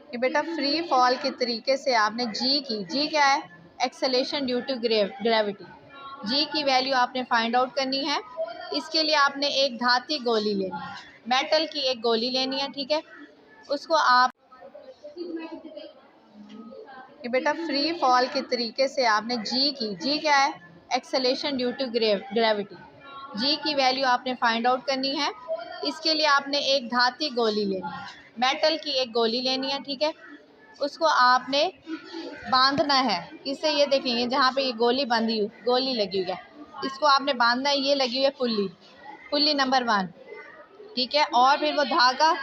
कि बेटा free fall के तरीके से आपने जी क्या है, एक्सेलेरेशन ड्यू टू ग्रेविटी। जी की वैल्यू आपने फाइंड आउट करनी है। इसके लिए आपने एक धाती गोली लेनी है, मेटल की एक गोली लेनी है, ठीक है। उसको आप कि बेटा फ्री फॉल के तरीके से आपने जी क्या है, एक्सेलेरेशन ड्यू टू ग्रेविटी। जी की वैल्यू आपने फाइंड आउट करनी है। इसके लिए आपने एक धाती गोली लेनी है, मेटल की एक गोली लेनी है, ठीक है। उसको आपने बांधना है। इससे ये देखेंगे जहाँ पे ये गोली लगी हुई है, इसको आपने बांधना है। ये लगी हुई है पुल्ली नंबर 1, ठीक है। और फिर वो धागा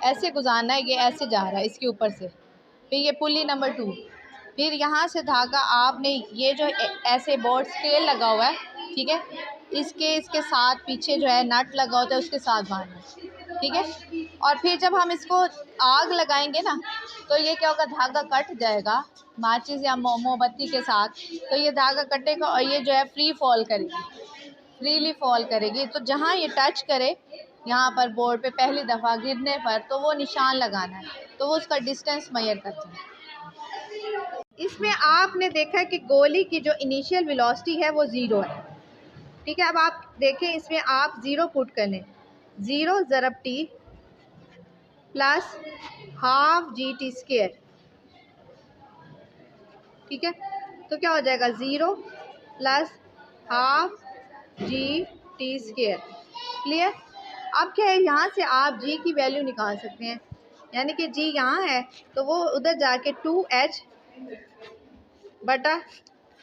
ऐसे गुजारना है, ये ऐसे जा रहा है इसके ऊपर से। फिर ये पुल्ली नंबर 2, फिर यहाँ से धागा आपने ये जो ऐसे बोर्ड स्केल लगा हुआ है, ठीक है, इसके साथ पीछे जो है नट लगा होता है उसके साथ बांधना है, ठीक है। और फिर जब हम इसको आग लगाएंगे ना, तो ये क्या होगा, धागा कट जाएगा माचिस या मोमबत्ती के साथ। तो ये धागा कटेगा और ये जो है फ्रीली फॉल करेगी। तो जहाँ ये टच करे यहाँ पर बोर्ड पे पहली दफ़ा गिरने पर, तो वो निशान लगाना है, तो वो उसका डिस्टेंस मेजर करते हैं। इसमें आपने देखा कि गोली की जो इनिशियल वेलोसिटी है वो 0 है, ठीक है। अब आप देखें, इसमें आप 0 पुट कर लें, 0 ज़रब t प्लस हाफ GT², ठीक है। तो क्या हो जाएगा, 0 प्लस हाफ GT², क्लियर। अब क्या है, यहाँ से आप g की वैल्यू निकाल सकते हैं, यानी कि g यहाँ है तो वो उधर जाके 2h बटा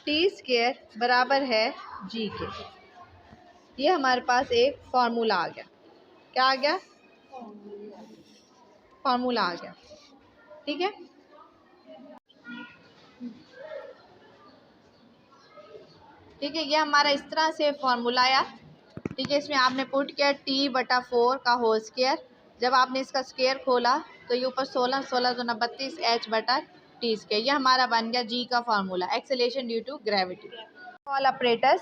T² बराबर है g के। ये हमारे पास एक फार्मूला आ गया। क्या आ गया, फार्मूला आ गया, ठीक है। ठीक है, ये हमारा इस तरह से फार्मूला आया, ठीक है। इसमें आपने पुट किया T/4 का होल स्क्वायर। जब आपने इसका स्क्वायर खोला तो ये ऊपर 16 16 दूना 32 h बटा T²। ये हमारा बन गया जी का formula, acceleration due to gravity. Fall apparatus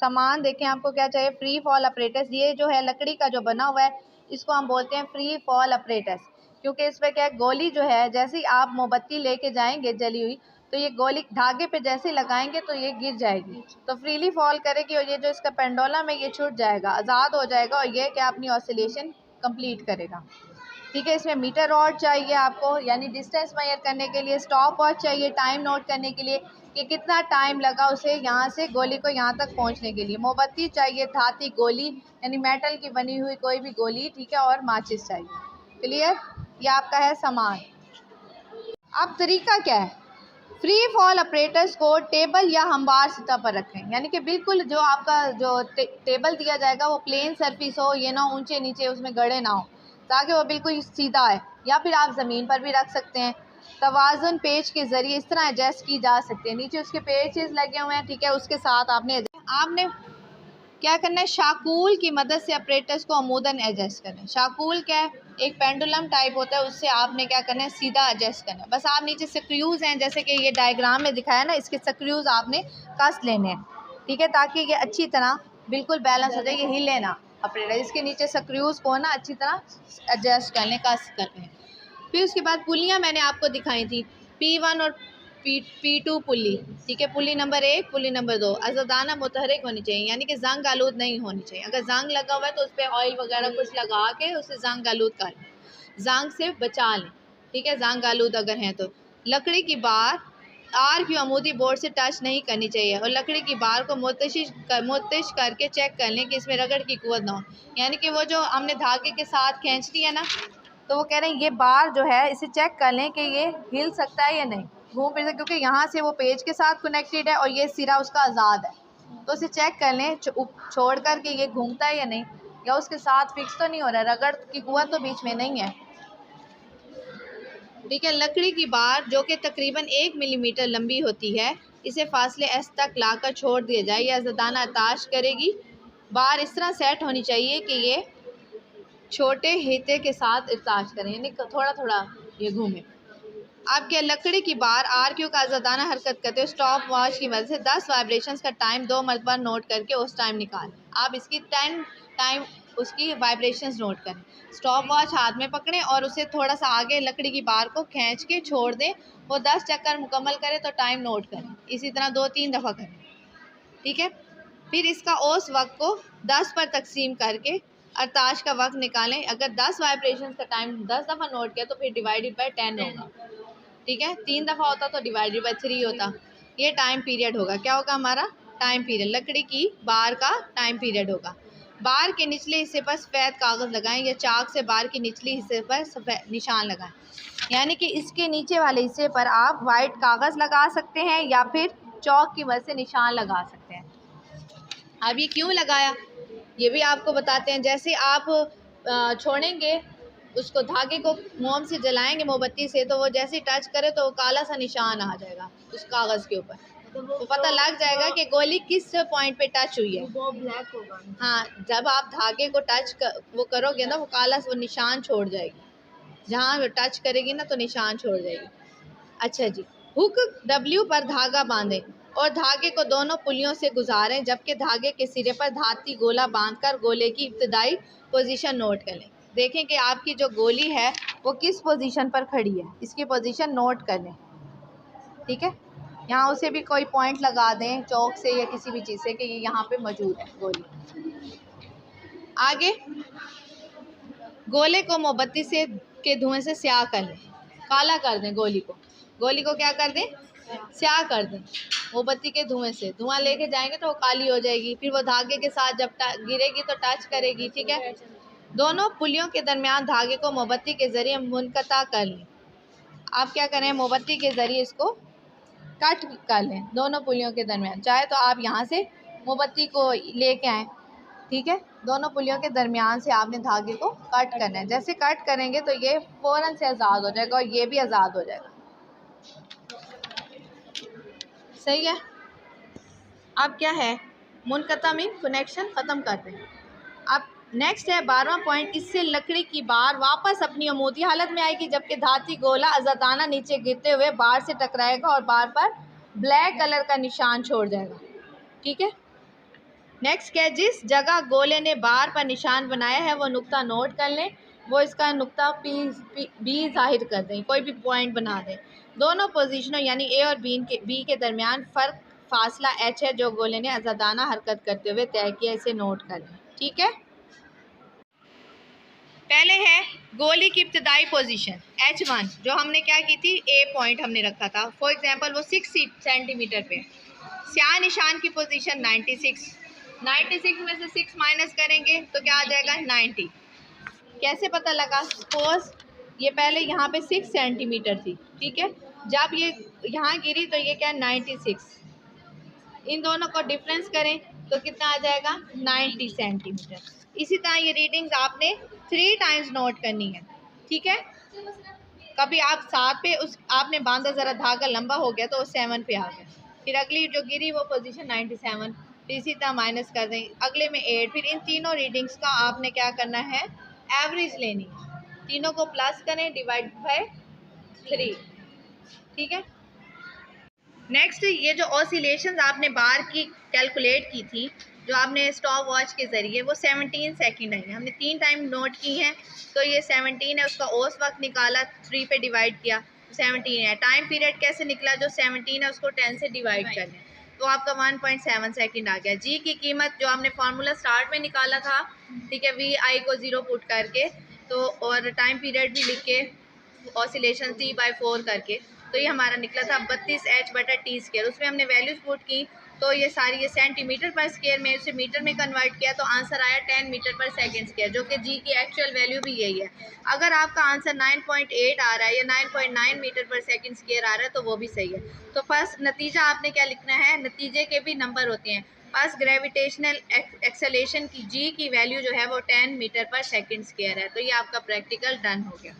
सामान देखें, आपको क्या चाहिए, फ्री फॉल अपरेटस। ये जो है लकड़ी का जो बना हुआ है, इसको हम बोलते हैं फ्री फॉल अपरेटस, क्योंकि इसमें क्या है, गोली जो है जैसे ही आप मोमबत्ती लेके जाएंगे जली हुई, तो ये गोली धागे पे जैसे लगाएंगे तो ये गिर जाएगी, तो फ्रीली फॉल करेगी और ये जो इसका पेंडोलम है ये छूट जाएगा, आज़ाद हो जाएगा और ये क्या अपनी ऑसिलेशन कंप्लीट करेगा, ठीक है। इसमें मीटर रॉड चाहिए आपको, यानी डिस्टेंस मेजर करने के लिए। स्टॉप वॉच चाहिए टाइम नोट करने के लिए कि कितना टाइम लगा उसे यहाँ से गोली को यहाँ तक पहुँचने के लिए। मोमबत्ती चाहिए, धाती गोली यानी मेटल की बनी हुई कोई भी गोली, ठीक है। और माचिस चाहिए, क्लियर। ये आपका है सामान। अब तरीका क्या है, फ्री फॉल अपरेटर्स को टेबल या हमवार सतह पर रखें, यानी कि बिल्कुल जो आपका जो टेबल दिया जाएगा वो प्लेन सरफेस हो, ये ना ऊंचे नीचे उसमें गड़े ना हो, ताकि वो बिल्कुल सीधा है। या फिर आप ज़मीन पर भी रख सकते हैं। तवाज़ुन पेच के ज़रिए इस तरह एडजस्ट की जा सकती है। नीचे उसके पेचेस लगे हुए हैं, ठीक है, उसके साथ आपने क्या करना है, शाकूल की मदद से अपरेटर्स को अमूदन एडजस्ट करना है। शाकूल क्या है, एक पेंडुलम टाइप होता है, उससे आपने क्या करना है, सीधा एडजस्ट करना है। बस आप नीचे स्क्रूज़ हैं, जैसे कि ये डायग्राम में दिखाया ना, इसके स्क्रूज़ आपने कस लेने हैं, ठीक है, ताकि ये अच्छी तरह बिल्कुल बैलेंस हो जाए, ये हिले ना अपरेटर। इसके नीचे स्क्रूज़ को ना अच्छी तरह एडजस्ट कर लें, कस कर लें। फिर उसके बाद पुलियाँ मैंने आपको दिखाई थी, P1 और P2 पुली, ठीक है। पुली नंबर 1, पुली नंबर 2 आज़ादाना मुतहरिक होनी चाहिए, यानी कि जंग आलूद नहीं होनी चाहिए। अगर जंग लगा हुआ है तो उस पर ऑयल वगैरह कुछ लगा के उसे जंग आलूद कर लें, जंग से बचा लें, ठीक है, जंग आलूद अगर हैं तो। लकड़ी की बार आर की अमूदी बोर्ड से टच नहीं करनी चाहिए, और लकड़ी की बार को मुत्तिश करके चेक कर लें कि इसमें रगड़ की कुव्वत ना हो, यानी कि वो जो हमने धागे के साथ खींच लिया ना, तो वो कह रहे हैं ये बार जो है इसे चेक कर लें कि ये हिल सकता है या नहीं, घूम फिर सकता, क्योंकि यहाँ से वो पेज के साथ कनेक्टेड है और ये सिरा उसका आज़ाद है, तो इसे चेक कर लें छोड़ कर के ये घूमता है या नहीं, या उसके साथ फिक्स तो नहीं हो रहा है, रगड़ की कुव्वत तो बीच में नहीं है, ठीक है। लकड़ी की बार जो कि तकरीबन 1 मिलीमीटर लंबी होती है, इसे फासले एस तक लाकर छोड़ दिया जाए, या ज़दाना अताश करेगी। बार इस तरह सेट होनी चाहिए कि ये छोटे हिते के साथ इरताज करें, यानी थोड़ा थोड़ा ये घूमे। आपके लकड़ी की बार RQ का आज़ादाना हरकत करते हुए स्टॉप वॉच की मदद से 10 वाइब्रेशंस का टाइम 2 मरतबा नोट करके उस टाइम निकालें। आप इसकी 10 टाइम उसकी वाइब्रेशंस नोट करें। स्टॉप वॉच हाथ में पकड़ें और उसे थोड़ा सा आगे लकड़ी की बार को खींच के छोड़ दें। वो 10 चक्कर मुकम्मल करें तो टाइम नोट करें। इसी तरह 2-3 दफ़ा करें, ठीक है। फिर इसका औसत वक्त को 10 पर तकसीम करके अरताश का वक्त निकालें। अगर 10 वाइब्रेशंस का टाइम 10 दफ़ा नोट किया तो फिर डिवाइडेड बाय 10 होगा, ठीक है। 3 दफ़ा होता तो डिवाइडेड बाय 3 होता। ये टाइम पीरियड होगा। क्या होगा हमारा? Time period. लकड़ी की बार का टाइम पीरियड होगा। बार के निचले हिस्से पर सफ़ेद कागज़ लगाएं या चाक से बार के निचले हिस्से पर सफ़ेद निशान लगाएं। यानी कि इसके नीचे वाले हिस्से पर आप वाइट कागज़ लगा सकते हैं या फिर चौक की मदद से निशान लगा सकते हैं। अब ये क्यों लगाया ये भी आपको बताते हैं। जैसे आप छोड़ेंगे उसको, धागे को मोम से जलाएंगे मोमबत्ती से, तो वो जैसे ही टच करे तो वो काला सा निशान आ जाएगा उस कागज़ के ऊपर। तो पता लग जाएगा कि गोली किस पॉइंट पे टच हुई है। वो ब्लैक होगा। हाँ, जब आप धागे को वो करोगे ना, वो काला वो निशान छोड़ जाएगी। जहाँ टच करेगी ना तो निशान छोड़ जाएगी। अच्छा जी, हुक W पर धागा बांधें और धागे को दोनों पुलियों से गुजारें, जबकि धागे के सिरे पर धाती गोला बांधकर गोले की इब्तदाई पोजीशन नोट करें। देखें कि आपकी जो गोली है वो किस पोजीशन पर खड़ी है, इसकी पोजीशन नोट कर लें, ठीक है। यहाँ उसे भी कोई पॉइंट लगा दें चौक से या किसी भी चीज़ से कि ये यहाँ पे मौजूद है गोली। आगे गोले को मोमबत्ती से के धुएं से स्याह कर लें, काला कर दें गोली को क्या कर दें? स्याह कर दें। मोमबत्ती के धुएं से धुआं लेके जाएंगे तो वो काली हो जाएगी। फिर वो धागे के साथ जब गिरेगी तो टच करेगी, ठीक है। दोनों पुलियों के दरमियान धागे को मोमबत्ती के ज़रिए मुनक़ता कर लें। आप क्या करें? मोमबत्ती के ज़रिए इसको कट कर लें दोनों पुलियों के दरमियान। चाहे तो आप यहाँ से मोमबत्ती को लेके आएँ, ठीक है। दोनों पुलियों के दरमियान से आपने धागे को कट करना है। जैसे कट करेंगे तो ये फ़ौरन से आज़ाद हो जाएगा और ये भी आज़ाद हो जाएगा, सही है। अब क्या है? मुनक़ता में कनेक्शन ख़त्म कर दें। अब नेक्स्ट है 12वां पॉइंट। इससे लकड़ी की बार वापस अपनी अमूदी हालत में आएगी, जबकि धाती गोला आज़ादाना नीचे गिरते हुए बार से टकराएगा और बार पर ब्लैक कलर का निशान छोड़ जाएगा, ठीक है। नेक्स्ट क्या है? जिस जगह गोले ने बार पर निशान बनाया है वो नुक्ता नोट कर लें। वो इसका नुक्ता बी जाहिर कर दें, कोई भी पॉइंट बना दें। दोनों पोजीशनों यानी ए और बी के दरमियान फ़र्क फासला H है जो गोले ने आज़ादाना हरकत करते हुए तय किया, इसे नोट कर लें, ठीक है। पहले है गोली की इब्तदाई पोजीशन H1, जो हमने क्या की थी? A पॉइंट हमने रखा था। फॉर एग्जांपल वो 6 सेंटीमीटर पे। स्याह निशान की पोजीशन 96 में से 6 माइनस करेंगे तो क्या आ जाएगा? 90। कैसे पता लगा? सपोज ये पहले यहाँ पे 6 सेंटीमीटर थी, ठीक है। जब ये यहाँ गिरी तो ये क्या? 96। इन दोनों को डिफरेंस करें तो कितना आ जाएगा? 90 सेंटीमीटर। इसी तरह ये रीडिंग्स आपने 3 टाइम्स नोट करनी है, ठीक है। कभी आप 7 पे आपने बांधा, ज़रा धागा लंबा हो गया तो वो 7 पे आ गया। फिर अगली जो गिरी वो पोजीशन 97, फिर इसी तरह माइनस कर दें, अगले में 8। फिर इन तीनों रीडिंग्स का आपने क्या करना है? एवरेज लेनी है। तीनों को प्लस करें, डिवाइड बाय 3, ठीक है। नेक्स्ट ये जो ऑसिलेशंस आपने बार की कैलकुलेट की थी, जो आपने स्टॉप वॉच के ज़रिए, वो 17 सेकंड आई है। हमने 3 टाइम नोट की हैं तो ये 17 है। उसका औसत वक्त निकाला, 3 पे डिवाइड किया, 17 है। टाइम पीरियड कैसे निकला? जो 17 है उसको 10 से डिवाइड कर लें तो आपका 1.7 सेकंड आ गया। जी की कीमत जो आपने फार्मूला स्टार्ट में निकाला था, ठीक है, VI को 0 पुट करके, तो और टाइम पीरियड भी लिख के ऑसिलेशन T/4 करके, तो ये हमारा निकला था 32H/T²। उसमें हमने वैल्यूज़ पुट की तो ये सारी ये सेंटीमीटर पर स्क्वायर में उसे मीटर में कन्वर्ट किया तो आंसर आया 10 मीटर पर सेकंड स्क्वायर, जो कि जी की एक्चुअल वैल्यू भी यही है। अगर आपका आंसर 9.8 आ रहा है या 9.9 मीटर पर सेकंड स्क्वायर आ रहा है तो वो भी सही है। तो फर्स्ट नतीजा आपने क्या लिखना है? नतीजे के भी नंबर होते हैं। फर्स्ट ग्रेविटेशनल एक्सेलेरेशन की जी की वैल्यू जो है वो 10 मीटर पर सेकंड स्क्वायर है। तो ये आपका प्रैक्टिकल डन हो गया।